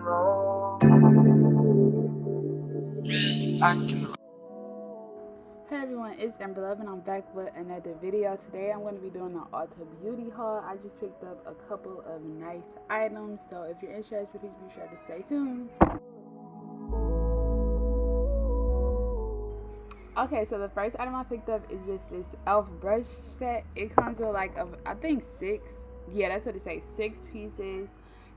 roll. Hey everyone, it's Amber and I'm back with another video. Today I'm going to be doing an Ulta beauty haul. I just picked up a couple of nice items, so if you're interested, please be sure to stay tuned. Okay, so the first item I picked up is just this e.l.f. brush set. It comes with like, I think 6, yeah, that's what it says, 6 pieces.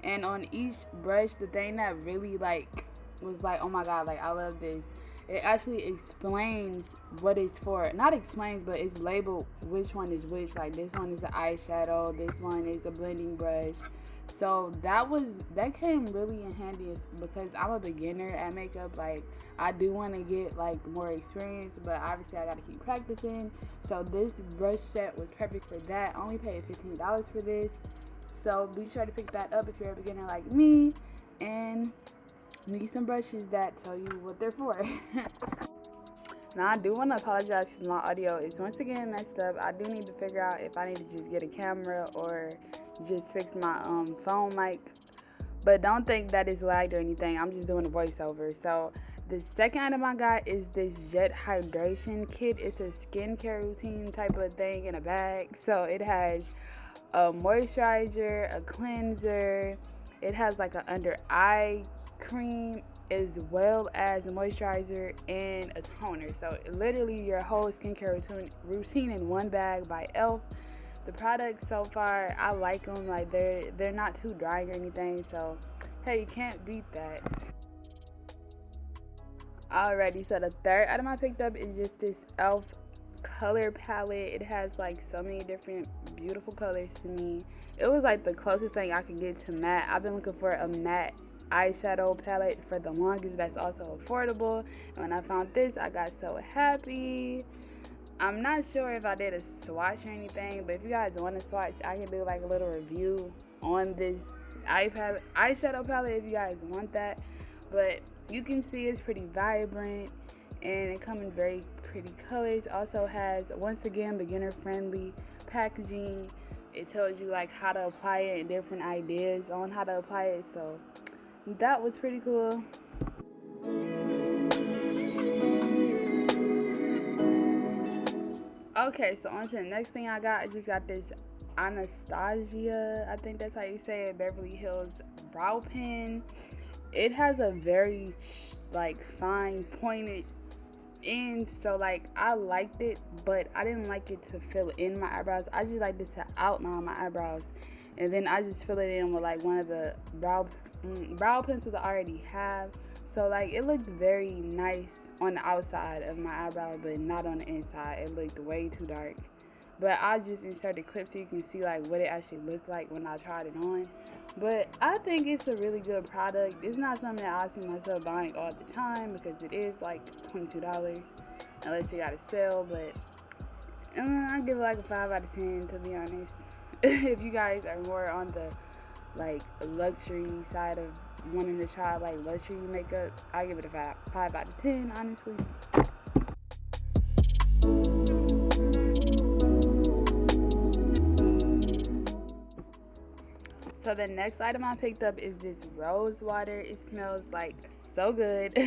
And on each brush, the thing that really was like, oh my god, like I love this. It actually explains what it's for. Not explains, but it's labeled which one is which. Like this one is the eyeshadow, this one is the blending brush. So that came really in handy because I'm a beginner at makeup. Like I do want to get like more experience, but obviously I got to keep practicing. So this brush set was perfect for that. I only paid $15 for this. So be sure to pick that up if you're a beginner like me and need some brushes that tell you what they're for. Now I do want to apologize because my audio is once again messed up. I do need to figure out if I need to just get a camera or just fix my phone mic. But don't think that it's lagged or anything. I'm just doing a voiceover. So the second item I got is this Jet Hydration Kit. It's a skincare routine type of thing in a bag. So it has a moisturizer, a cleanser. It has like an under eye cream as well as a moisturizer and a toner. So literally your whole skincare routine in one bag by e.l.f. The products so far, I like them. Like they're not too dry or anything. So hey, you can't beat that. Alrighty, so the third item I picked up is just this e.l.f. color palette. It has like so many different beautiful colors to me. It was like the closest thing I could get to matte. I've been looking for a matte eyeshadow palette for the longest that's also affordable, and when I found this I got so happy. I'm not sure if I did a swatch or anything, but if you guys want to swatch, I can do like a little review on this eyeshadow palette if you guys want that. But you can see it's pretty vibrant and it comes in very pretty colors. Also has, once again, beginner friendly packaging. It tells you like how to apply it and different ideas on how to apply it, so that was pretty cool. Okay, so on to the next thing I got. I just got this Anastasia, I think that's how you say it, Beverly Hills Brow Pen. It has a very like fine pointed end, so like I liked it, but I didn't like it to fill in my eyebrows. I just like this to outline my eyebrows, and then I just fill it in with like one of the brow pencils I already have. So like it looked very nice on the outside of my eyebrow, but not on the inside. It looked way too dark. But I just inserted clips so you can see like what it actually looked like when I tried it on. But I think it's a really good product. It's not something that I see myself buying all the time because it is like $22 unless you got a sale. But I give it like a 5 out of 10 to be honest. If you guys are more on the like luxury side of wanting to try like luxury makeup, I give it a 5 out of 10 honestly. So the next item I picked up is this rose water. It smells like so good.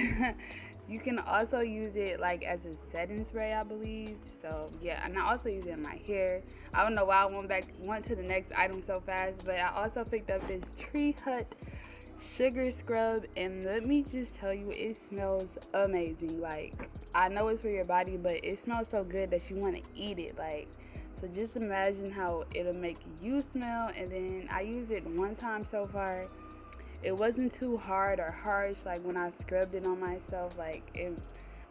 You can also use it like as a setting spray, I believe. So yeah, and I also use it in my hair. I don't know why I went to the next item so fast, but I also picked up this Tree Hut sugar scrub, and let me just tell you, it smells amazing. Like I know it's for your body, but it smells so good that you want to eat it. Like, so just imagine how it'll make you smell. And then I used it one time so far. It wasn't too hard or harsh like when I scrubbed it on myself. Like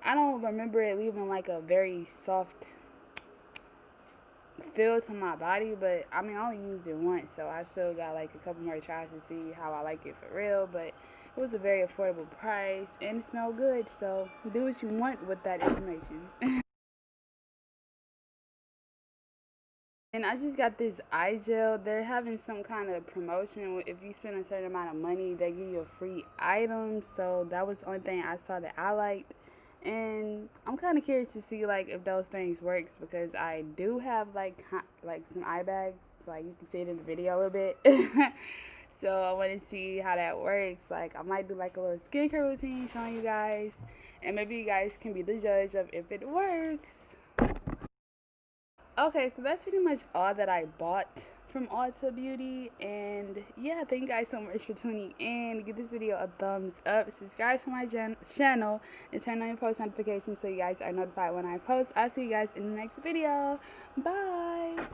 I don't remember it leaving like a very soft feel to my body, but I mean I only used it once, so I still got like a couple more tries to see how I like it for real. But it was a very affordable price and it smelled good, so do what you want with that information. And I just got this eye gel. They're having some kind of promotion. If you spend a certain amount of money, they give you a free item. So that was the only thing I saw that I liked. And I'm kind of curious to see like if those things works, because I do have like some eye bags. Like you can see it in the video a little bit. So I want to see how that works. Like, I might do like a little skincare routine showing you guys, and maybe you guys can be the judge of if it works. Okay, so that's pretty much all that I bought from Ulta Beauty. And yeah, thank you guys so much for tuning in. Give this video a thumbs up, subscribe to my channel, and turn on your post notifications so you guys are notified when I post. I'll see you guys in the next video. Bye.